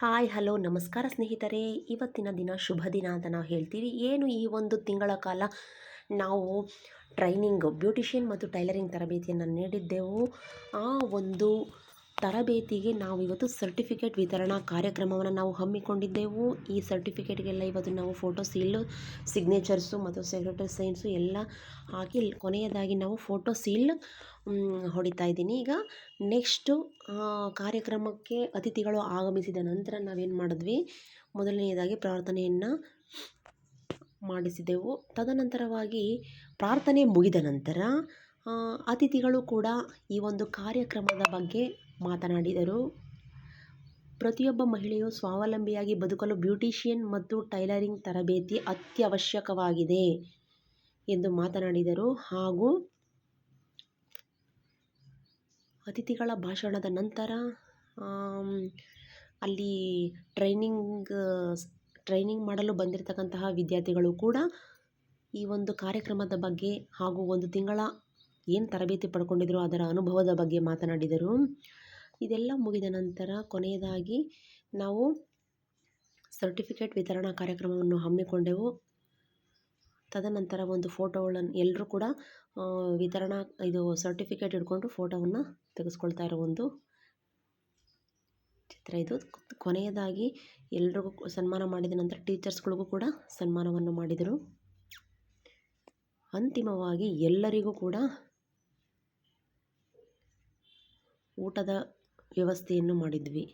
Hi hello ನಮಸ್ಕಾರ ಸ್ನೇಹಿತರೆ. ಇವತ್ತಿನ ದಿನ ಶುಭ ದಿನ ಅಂತ ನಾವು ಹೇಳ್ತೀವಿ. ಏನು ಈ ಒಂದು ತಿಂಗಳ ಕಾಲ ನಾವು ಬ್ಯೂಟಿಷಿಯನ್ ಮತ್ತು ಟೈಲರಿಂಗ್ ತರಬೇತಿಯನ್ನು ನೀಡಿದ್ದೆವು. ಆ ಒಂದು ತರಬೇತಿಗೆ ನಾವು ಇವತ್ತು ಸರ್ಟಿಫಿಕೇಟ್ ವಿತರಣಾ ಕಾರ್ಯಕ್ರಮವನ್ನು ನಾವು ಹಮ್ಮಿಕೊಂಡಿದ್ದೆವು. ಈ ಸರ್ಟಿಫಿಕೇಟ್ಗೆಲ್ಲ ಇವತ್ತು ನಾವು ಫೋಟೋ ಸೀಲು, ಸಿಗ್ನೇಚರ್ಸು ಮತ್ತು ಸೆಕ್ರೆಟರಿ ಸೈನ್ಸು ಎಲ್ಲ ಹಾಕಿ ಕೊನೆಯದಾಗಿ ನಾವು ಫೋಟೋ ಸೀಲ್ ಹೊಡಿತಾ ಇದ್ದೀನಿ. ಈಗ ನೆಕ್ಸ್ಟು ಕಾರ್ಯಕ್ರಮಕ್ಕೆ ಅತಿಥಿಗಳು ಆಗಮಿಸಿದ ನಂತರ ನಾವೇನು ಮಾಡಿದ್ವಿ, ಮೊದಲನೆಯದಾಗಿ ಪ್ರಾರ್ಥನೆಯನ್ನು ಮಾಡಿಸಿದೆವು. ತದನಂತರವಾಗಿ ಪ್ರಾರ್ಥನೆ ಮುಗಿದ ನಂತರ ಅತಿಥಿಗಳು ಕೂಡ ಈ ಒಂದು ಕಾರ್ಯಕ್ರಮದ ಬಗ್ಗೆ ಮಾತನಾಡಿದರು. ಪ್ರತಿಯೊಬ್ಬ ಮಹಿಳೆಯು ಸ್ವಾವಲಂಬಿಯಾಗಿ ಬದುಕಲು ಬ್ಯೂಟಿಷಿಯನ್ ಮತ್ತು ಟೈಲರಿಂಗ್ ತರಬೇತಿ ಅತ್ಯವಶ್ಯಕವಾಗಿದೆ ಎಂದು ಮಾತನಾಡಿದರು. ಹಾಗೂ ಅತಿಥಿಗಳ ಭಾಷಣದ ನಂತರ ಅಲ್ಲಿ ಟ್ರೈನಿಂಗ್ ಮಾಡಲು ಬಂದಿರತಕ್ಕಂತಹ ವಿದ್ಯಾರ್ಥಿಗಳು ಕೂಡ ಈ ಒಂದು ಕಾರ್ಯಕ್ರಮದ ಬಗ್ಗೆ ಹಾಗೂ ಒಂದು ತಿಂಗಳ ಏನು ತರಬೇತಿ ಪಡ್ಕೊಂಡಿದ್ರು ಅದರ ಅನುಭವದ ಬಗ್ಗೆ ಮಾತನಾಡಿದರು. ಇದೆಲ್ಲ ಮುಗಿದ ನಂತರ ಕೊನೆಯದಾಗಿ ನಾವು ಸರ್ಟಿಫಿಕೇಟ್ ವಿತರಣಾ ಕಾರ್ಯಕ್ರಮವನ್ನು ಹಮ್ಮಿಕೊಂಡೆವು. ತದನಂತರ ಒಂದು ಫೋಟೋಗಳನ್ನು ಎಲ್ಲರೂ ಕೂಡ ಸರ್ಟಿಫಿಕೇಟ್ ಹಿಡ್ಕೊಂಡು ಫೋಟೋವನ್ನು ತೆಗೆಸ್ಕೊಳ್ತಾ ಇರೋ ಒಂದು ಚಿತ್ರ ಇದು. ಕೊನೆಯದಾಗಿ ಎಲ್ರಿಗೂ ಸನ್ಮಾನ ಮಾಡಿದ ನಂತರ ಟೀಚರ್ಸ್ಗಳಿಗೂ ಕೂಡ ಸನ್ಮಾನವನ್ನು ಮಾಡಿದರು. ಅಂತಿಮವಾಗಿ ಎಲ್ಲರಿಗೂ ಕೂಡ ಊಟದ ವ್ಯವಸ್ಥೆಯನ್ನು ಮಾಡಿದ್ವಿ.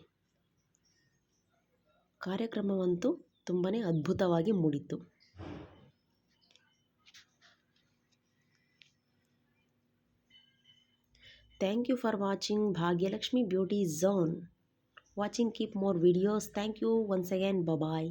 ಕಾರ್ಯಕ್ರಮವಂತೂ ತುಂಬಾ ಅದ್ಭುತವಾಗಿ ಮೂಡಿತ್ತು. Thank you for watching Bhagyalakshmi Beauty Zone. Keep more videos. Thank you once again. Bye bye.